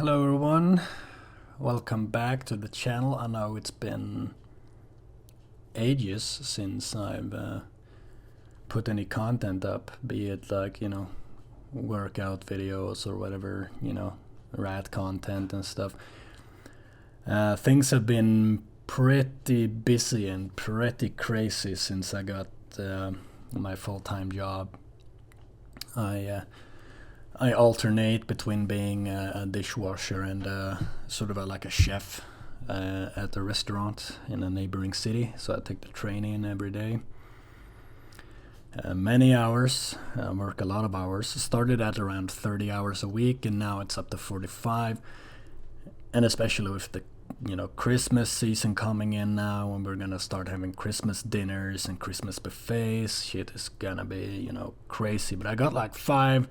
Hello everyone, welcome back to the channel. I know it's been ages since I've put any content up, be it workout videos or whatever, rat content and stuff. Things have been pretty busy and pretty crazy since I got my full-time job. I alternate between being a dishwasher and sort of like a chef at a restaurant in a neighboring city. So I take the train in every day. Many hours, work a lot of hours. Started at around 30 hours a week, and now it's up to 45. And especially with the Christmas season coming in now, and we're gonna start having Christmas dinners and Christmas buffets. Shit is gonna be crazy. But I got like 5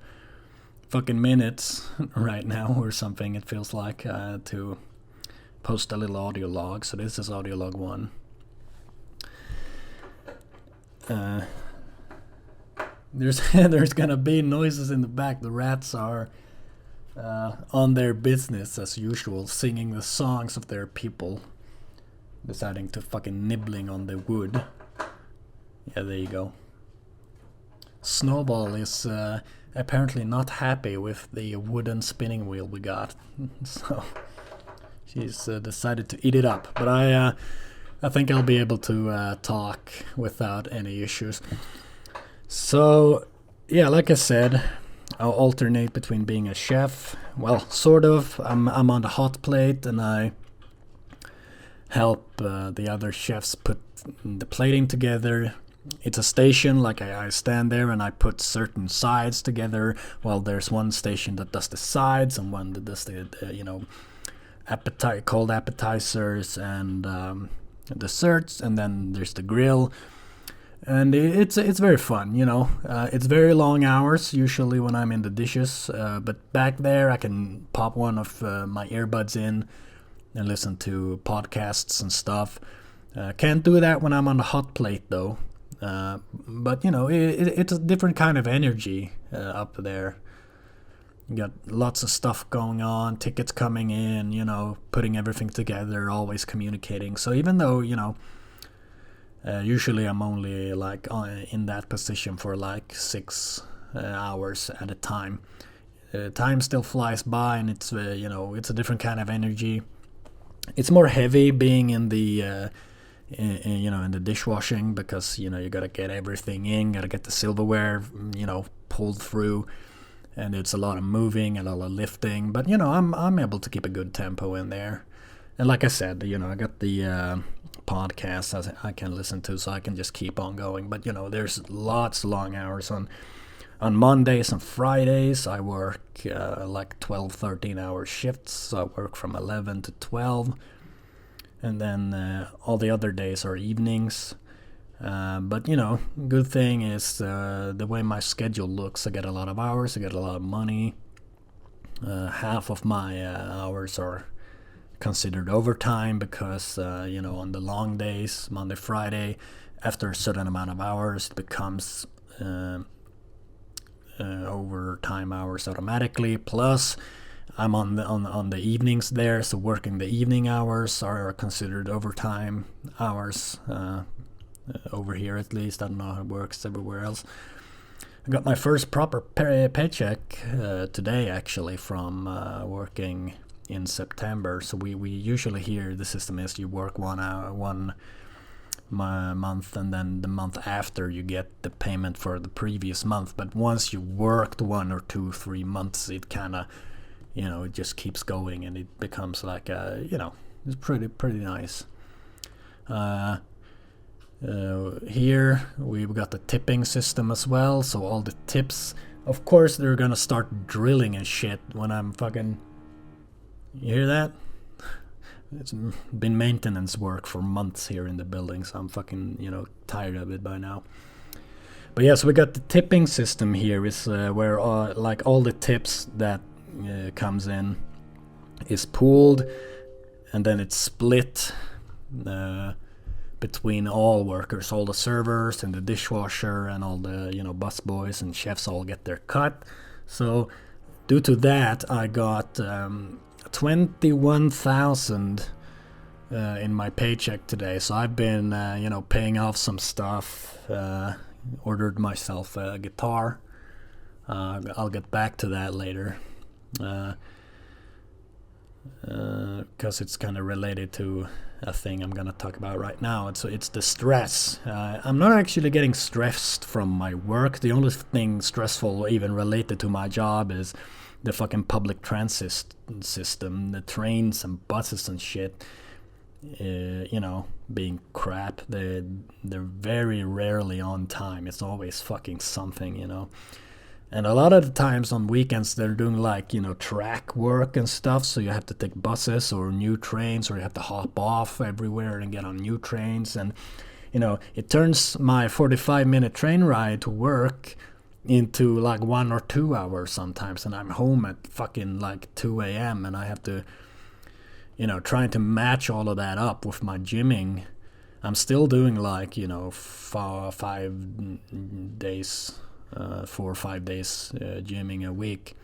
fucking minutes right now or something, it feels like, to post a little audio log. So this is audio log 1. There's gonna be noises in the back. The rats are on their business as usual, singing the songs of their people, deciding to fucking nibbling on the wood. Yeah, there you go. Snowball is apparently not happy with the wooden spinning wheel we got, so she's decided to eat it up. But I think I'll be able to talk without any issues. So yeah, like I said, I'll alternate between being a chef. Well, sort of. I'm on the hot plate, and I help the other chefs put the plating together. It's a station, like I stand there and I put certain sides together. Well, there's one station that does the sides and one that does the cold appetizers and desserts, and then there's the grill. And it's very fun, It's very long hours usually when I'm in the dishes, but back there I can pop one of my earbuds in and listen to podcasts and stuff. Can't do that when I'm on the hot plate though. But it's a different kind of energy up there. You got lots of stuff going on, tickets coming in, putting everything together, always communicating. So even though usually I'm only like in that position for like 6 hours at a time, time still flies by, and it's it's a different kind of energy. It's more heavy being in the in the dishwashing, because you gotta get everything in, gotta get the silverware pulled through, and it's a lot of moving and a lot of lifting. But I'm able to keep a good tempo in there. And like I said, I got the podcasts I can listen to, so I can just keep on going. But there's lots of long hours on Mondays and Fridays. I work like 12-13 hour shifts, so I work from 11 to 12. And then all the other days are evenings. But good thing is the way my schedule looks, I get a lot of hours, I get a lot of money. Half of my hours are considered overtime, because on the long days, Monday, Friday, after a certain amount of hours, it becomes overtime hours automatically. Plus I'm on the evenings there, so working the evening hours are considered overtime hours over here, at least. I don't know how it works everywhere else. I got my first proper paycheck today, actually, from working in September. So we usually here, the system is you work 1 hour, 1 month, and then the month after you get the payment for the previous month. But once you worked 1 or 2, 3 months, it kind of it just keeps going, and it becomes like it's pretty nice. Here we've got the tipping system as well, so all the tips, of course, they're gonna start drilling and shit when I'm fucking. You hear that? It's been maintenance work for months here in the building, so I'm fucking tired of it by now. But yeah, so we got the tipping system here, is where like all the tips that comes in is pooled, and then it's split between all workers, all the servers and the dishwasher and all the bus boys and chefs all get their cut. So due to that, I got 21,000 in my paycheck today. So I've been, paying off some stuff. Ordered myself a guitar. I'll get back to that later. Because it's kind of related to a thing I'm gonna talk about right now. It's the stress. I'm not actually getting stressed from my work. The only thing stressful even related to my job is the fucking public transit system, the trains and buses and shit. Being crap. They're very rarely on time. It's always fucking something. And a lot of the times on weekends they're doing track work and stuff, so you have to take buses or new trains, or you have to hop off everywhere and get on new trains. And it turns my 45-minute train ride to work into 1 or 2 hours sometimes, and I'm home at fucking 2 a.m. and I have to trying to match all of that up with my gymming. I'm still doing 5 days 4 or 5 days gymming a week.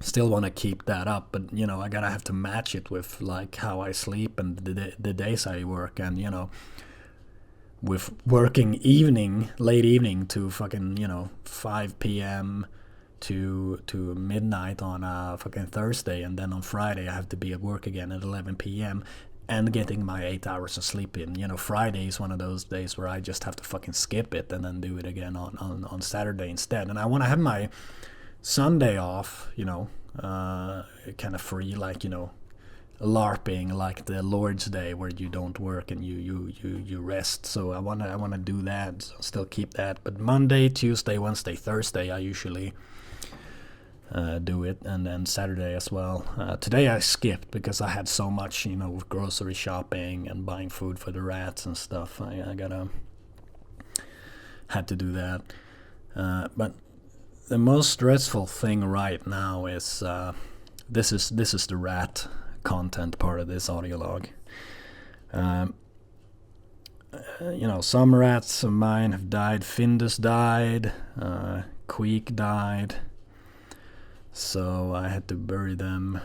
Still want to keep that up, but I gotta have to match it with how I sleep and the days I work, and with working late evening to fucking 5 p.m. to midnight on a fucking Thursday, and then on Friday I have to be at work again at 11 p.m. and getting my 8 hours of sleep in. Friday is one of those days where I just have to fucking skip it and then do it again on Saturday instead. And I want to have my Sunday off, kind of free, LARPing, like the Lord's Day, where you don't work and you rest. So I wanna do that, so still keep that. But Monday, Tuesday, Wednesday, Thursday, I usually do it, and then Saturday as well. Today I skipped because I had so much, with grocery shopping and buying food for the rats and stuff. I had to do that. But the most stressful thing right now is this is the rat content part of this audio log. Some rats of mine have died. Findus died. Queek died. So I had to bury them.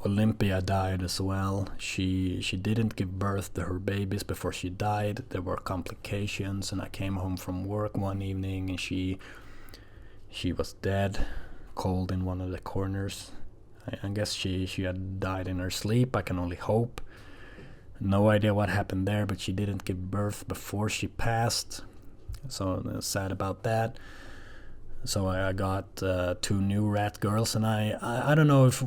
Olympia died as well. She didn't give birth to her babies before she died. There were complications, and I came home from work one evening and she was dead, cold in one of the corners. I guess she had died in her sleep. I can only hope. No idea what happened there, but she didn't give birth before she passed. So sad about that. So I got 2 new rat girls, and I don't know if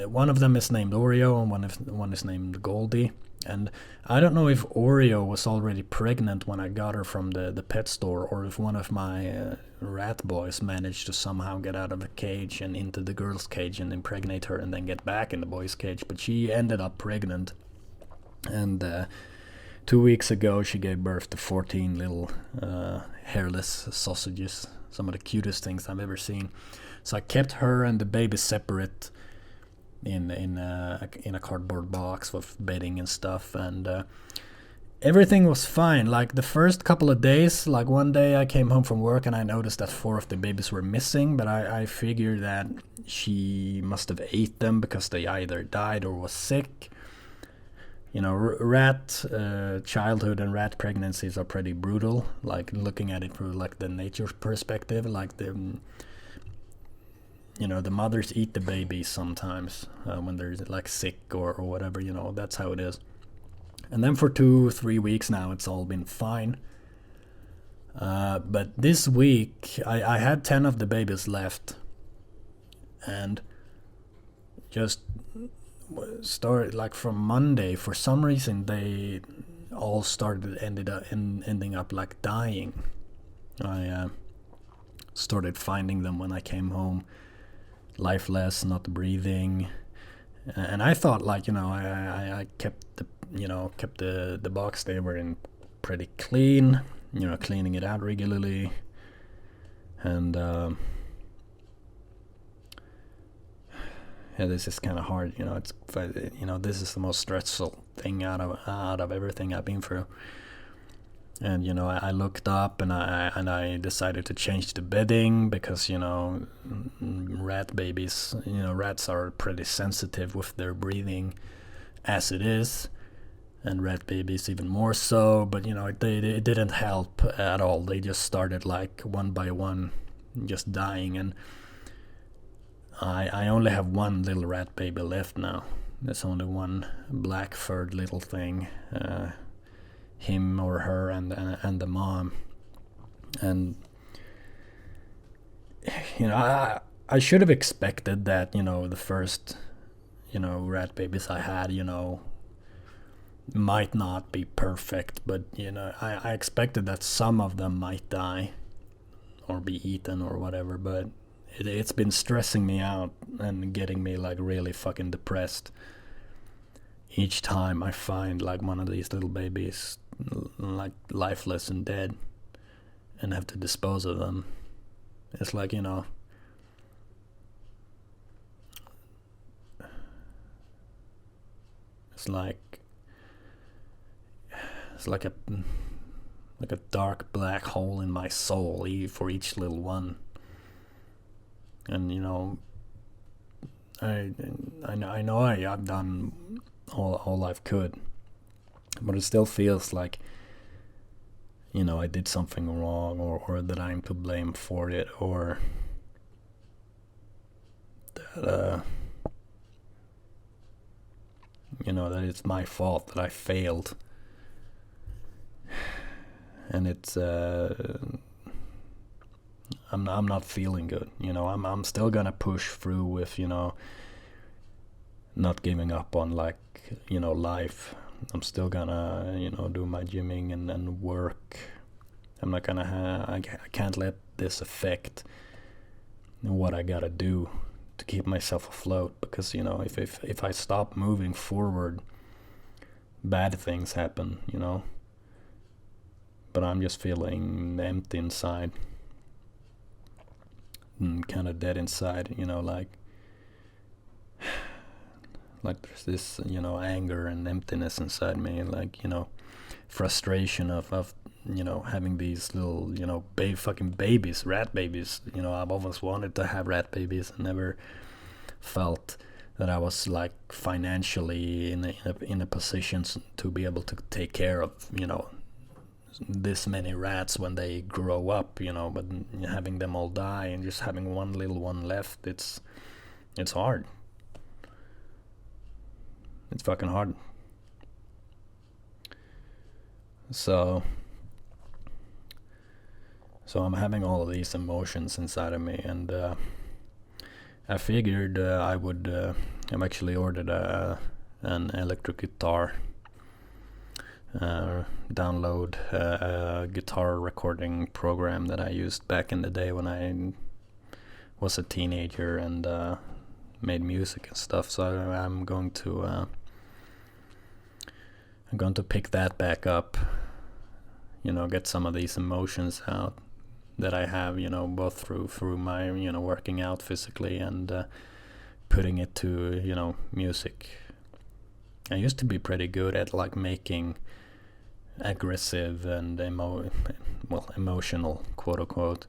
one of them is named Oreo and one is named Goldie. And I don't know if Oreo was already pregnant when I got her from the pet store, or if one of my rat boys managed to somehow get out of the cage and into the girl's cage and impregnate her and then get back in the boy's cage. But she ended up pregnant, and 2 weeks ago she gave birth to 14 little hairless sausages. Some of the cutest things I've ever seen. So I kept her and the baby separate in a cardboard box with bedding and stuff, and everything was fine. The first couple of days, one day I came home from work and I noticed that 4 of the babies were missing, but I figured that she must have ate them because they either died or was sick. Rat childhood and rat pregnancies are pretty brutal, looking at it through the nature perspective. The mothers eat the babies sometimes when they're sick or whatever. That's how it is. And then for 2-3 weeks now it's all been fine, but this week I had 10 of the babies left, and just started from Monday, for some reason they all ending up dying. I started finding them when I came home, lifeless, not breathing, and I thought I kept the box they were in pretty clean, cleaning it out regularly, and this is kind of hard. This is the most stressful thing out of everything I've been through. And I looked up, and I decided to change the bedding because rat babies, rats are pretty sensitive with their breathing as it is, and rat babies even more so. But it didn't help at all. They just started like one by one just dying, and I only have one little rat baby left now. There's only one black furred little thing, him or her, and the mom. And I should have expected that the first rat babies I had might not be perfect, but I expected that some of them might die or be eaten or whatever. But it's been stressing me out and getting me like really fucking depressed each time I find like one of these little babies like lifeless and dead and have to dispose of them. It's like it's like it's like a dark black hole in my soul for each little one. And I know I've done all I could, but it still feels like I did something wrong, or that I'm to blame for it, or that that it's my fault that I failed. And it's I'm not feeling good. I'm still gonna push through with not giving up on like life. I'm still gonna do my gymming and work. I'm not gonna I can't let this affect what I gotta do to keep myself afloat, because if I stop moving forward, bad things happen. But I'm just feeling empty inside, kind of dead inside. Like there's this anger and emptiness inside me, like frustration of having these little fucking babies, rat babies. I've always wanted to have rat babies and never felt that I was like financially in a position to be able to take care of this many rats when they grow up. But having them all die and just having one little one left, it's hard. It's fucking hard. So I'm having all of these emotions inside of me, and I figured I would. I've actually ordered an electric guitar. Download a guitar recording program that I used back in the day when I was a teenager and made music and stuff. So I'm going to pick that back up. Get some of these emotions out that I have, both through my working out physically and putting it to music. I used to be pretty good at like making aggressive and emotional, quote unquote,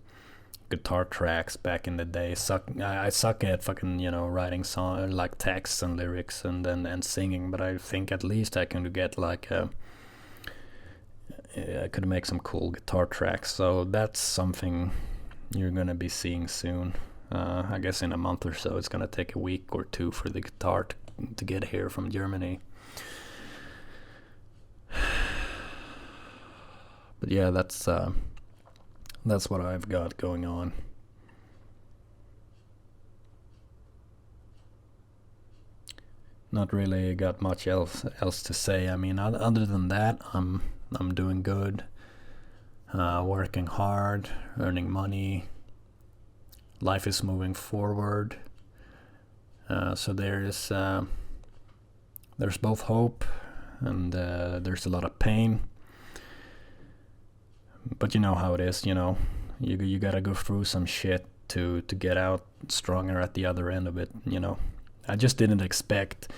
guitar tracks back in the day. I suck at fucking writing song like texts and lyrics and singing, but I think at least I can get like I could make some cool guitar tracks. So that's something you're gonna be seeing soon. I guess in a month or so. It's gonna take a week or two for the guitar to get here from Germany. But yeah, that's what I've got going on. Not really got much else to say. I mean, other than that, I'm doing good. Working hard, earning money. Life is moving forward. So there's both hope and there's a lot of pain. But you know how it is. You gotta go through some shit to get out stronger at the other end of it. I just didn't expect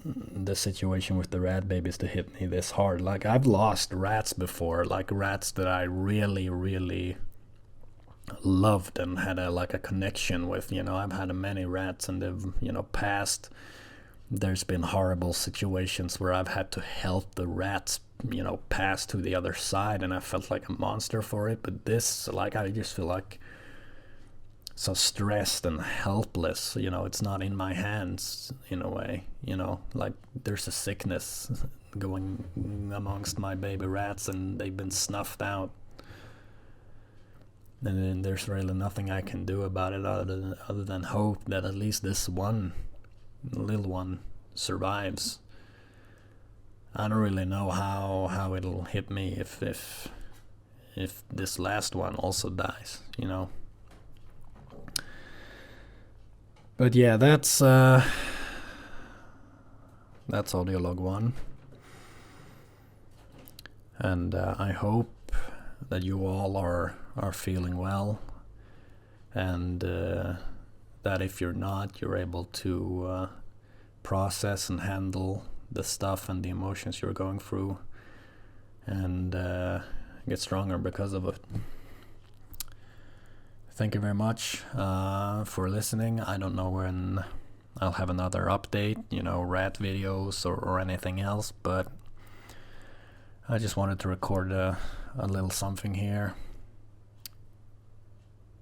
the situation with the rat babies to hit me this hard. Like, I've lost rats before, like rats that I really, really loved and had a connection with. You know, I've had many rats and they've, you know, passed. There's been horrible situations where I've had to help the rats, you know, pass to the other side, and I felt like a monster for it. But this, like, I just feel like so stressed and helpless. You know, it's not in my hands in a way. You know, like, there's a sickness going amongst my baby rats and they've been snuffed out, and then there's really nothing I can do about it other than hope that at least this one little one survives. I don't really know how it'll hit me if this last one also dies, you know. But yeah, that's audiolog 1, and I hope that you all are feeling well, and that if you're not, you're able to process and handle the stuff and the emotions you're going through, and get stronger because of it. Thank you very much for listening. I don't know when I'll have another update, you know, rat videos or anything else, but I just wanted to record a little something here.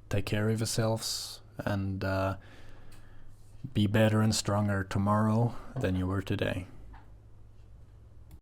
Take care of yourselves, and be better and stronger tomorrow than you were today.